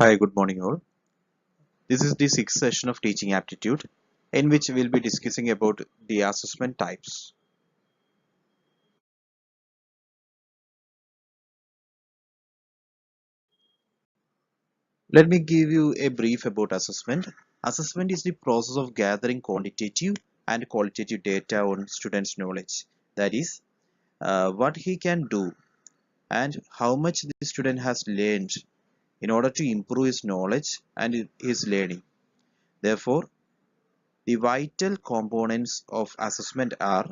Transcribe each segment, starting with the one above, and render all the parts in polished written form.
Hi, good morning all. This is the sixth session of Teaching Aptitude in which we'll be discussing about the assessment types. Let me give you a brief about assessment. Assessment is the process of gathering quantitative and qualitative data on students' knowledge. That is, what he can do and how much the student has learned in order to improve his knowledge and his learning. Therefore, the vital components of assessment are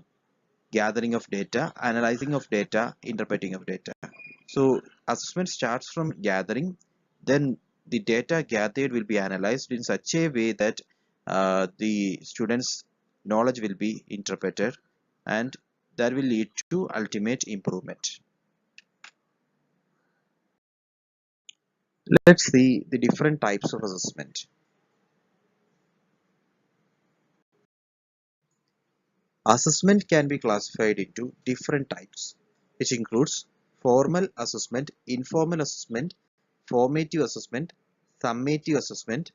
gathering of data, analyzing of data, interpreting of data. So assessment starts from gathering, then the data gathered will be analyzed in such a way that the students' knowledge will be interpreted and that will lead to ultimate improvement. Let's see the different types of assessment. Assessment can be classified into different types, which includes formal assessment, informal assessment, formative assessment, summative assessment,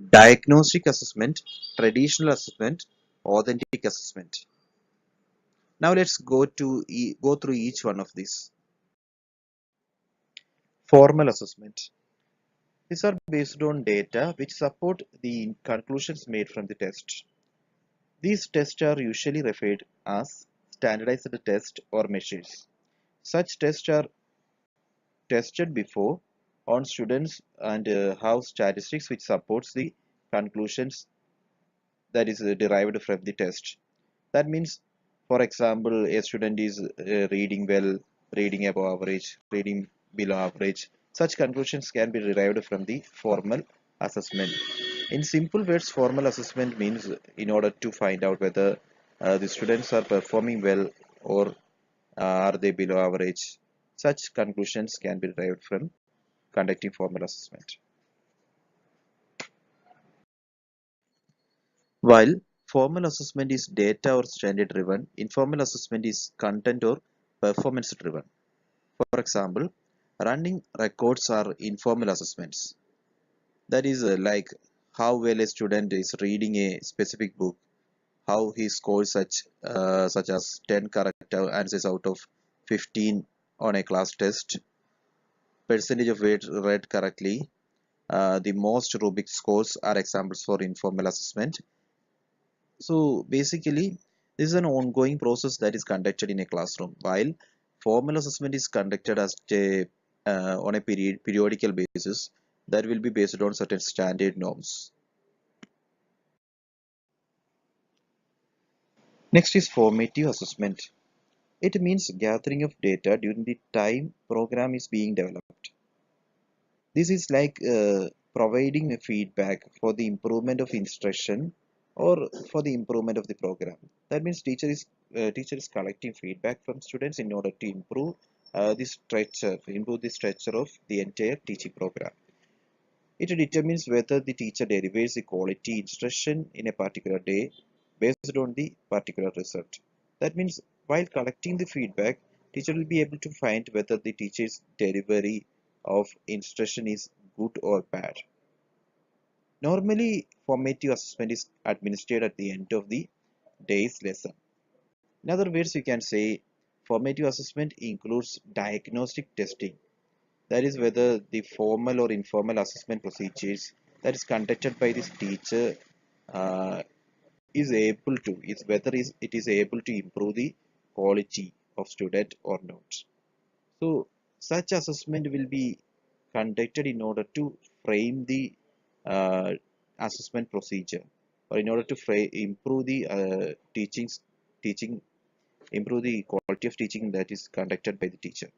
diagnostic assessment, traditional assessment, authentic assessment. Now let's go through each one of these. Formal assessment. These are based on data which support the conclusions made from the test. These tests are usually referred as standardized tests or measures. Such tests are tested before on students and have statistics which supports the conclusions that is derived from the test. That means, for example, a student is reading well, reading above average, reading below average. Such conclusions can be derived from the formal assessment. In simple words, formal assessment means in order to find out whether the students are performing well or are they below average. Such conclusions can be derived from conducting formal assessment. While formal assessment is data or standard driven, informal assessment is content or performance driven. For example, running records are informal assessments. That is like how well a student is reading a specific book, how he scores such as 10 correct answers out of 15 on a class test, percentage of weight read correctly. The most Rubik scores are examples for informal assessment. So basically, this is an ongoing process that is conducted in a classroom, while formal assessment is conducted as on a periodical basis that will be based on certain standard norms. Next is formative assessment. It means gathering of data during the time program is being developed. This is like providing a feedback for the improvement of instruction or for the improvement of the program. That means teacher is collecting feedback from students in order to improve the structure of the entire teaching program. It determines whether the teacher delivers the quality instruction in a particular day based on the particular result. That means while collecting the feedback, teacher will be able to find whether the teacher's delivery of instruction is good or bad. Normally, formative assessment is administered at the end of the day's lesson. In other words, you can say formative assessment includes diagnostic testing. That is whether the formal or informal assessment procedures that is conducted by this teacher uh, is able to, is whether it is able to improve the quality of student or not. So such assessment will be conducted in order to frame the uh, assessment procedure or in order to improve the teaching, improve the quality of teaching that is conducted by the teacher.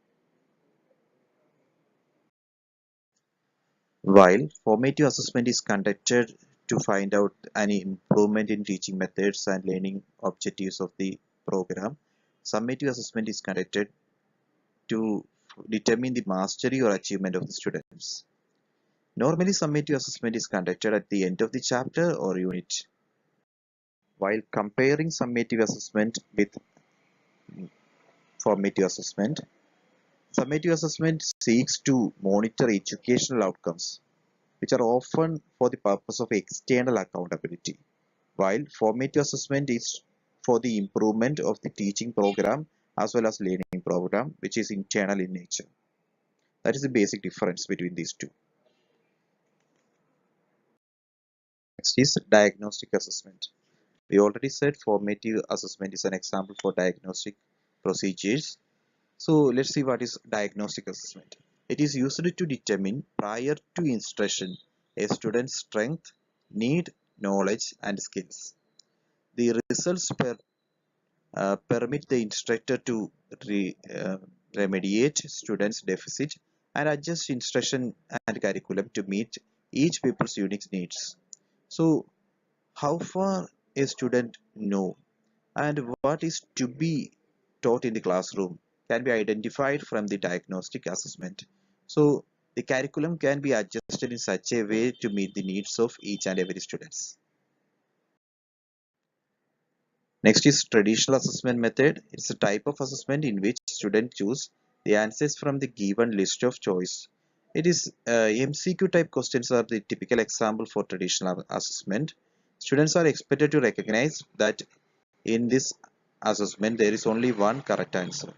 While formative assessment is conducted to find out any improvement in teaching methods and learning objectives of the program, summative assessment is conducted to determine the mastery or achievement of the students. Normally, summative assessment is conducted at the end of the chapter or unit. While comparing summative assessment with formative assessment seeks to monitor educational outcomes, which are often for the purpose of external accountability, while formative assessment is for the improvement of the teaching program as well as learning program, which is internal in nature. That is the basic difference between these two. Next is diagnostic assessment. We already said formative assessment is an example for diagnostic procedures. So let's see what is diagnostic assessment. It is used to determine prior to instruction a student's strength, need, knowledge, and skills. The results permit the instructor to remediate students' deficit and adjust instruction and curriculum to meet each pupil's unique needs. So, how far a student know and what is to be taught in the classroom can be identified from the diagnostic assessment. So, the curriculum can be adjusted in such a way to meet the needs of each and every students. Next is traditional assessment method. It's a type of assessment in which students choose the answers from the given list of choice. It is MCQ type questions are the typical example for traditional assessment. Students are expected to recognize that in this assessment there is only one correct answer.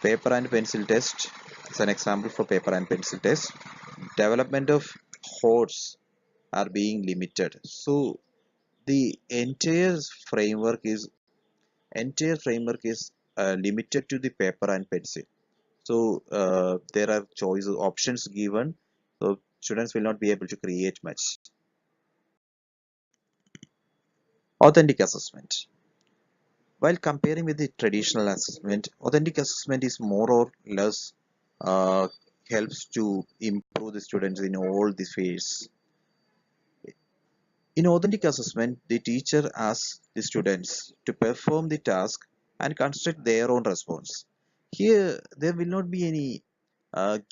Paper and pencil test is an example for paper and pencil test. Development of horse are being limited. So the entire framework is limited to the paper and pencil. So there are choice options given, so students will not be able to create much. Authentic assessment. While comparing with the traditional assessment, authentic assessment is more or less uh, helps to improve the students in all the fields. In authentic assessment, the teacher asks the students to perform the task and construct their own response. Here, there will not be any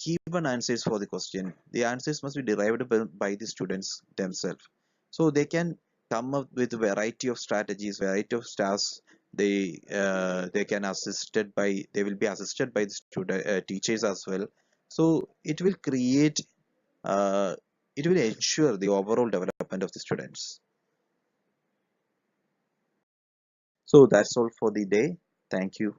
given answers for the question. The answers must be derived by the students themselves. So they can come up with a variety of strategies, variety of tasks. They will be assisted by the student teachers as well. So uh, it will ensure the overall development of the students. So that's all for the day. Thank you.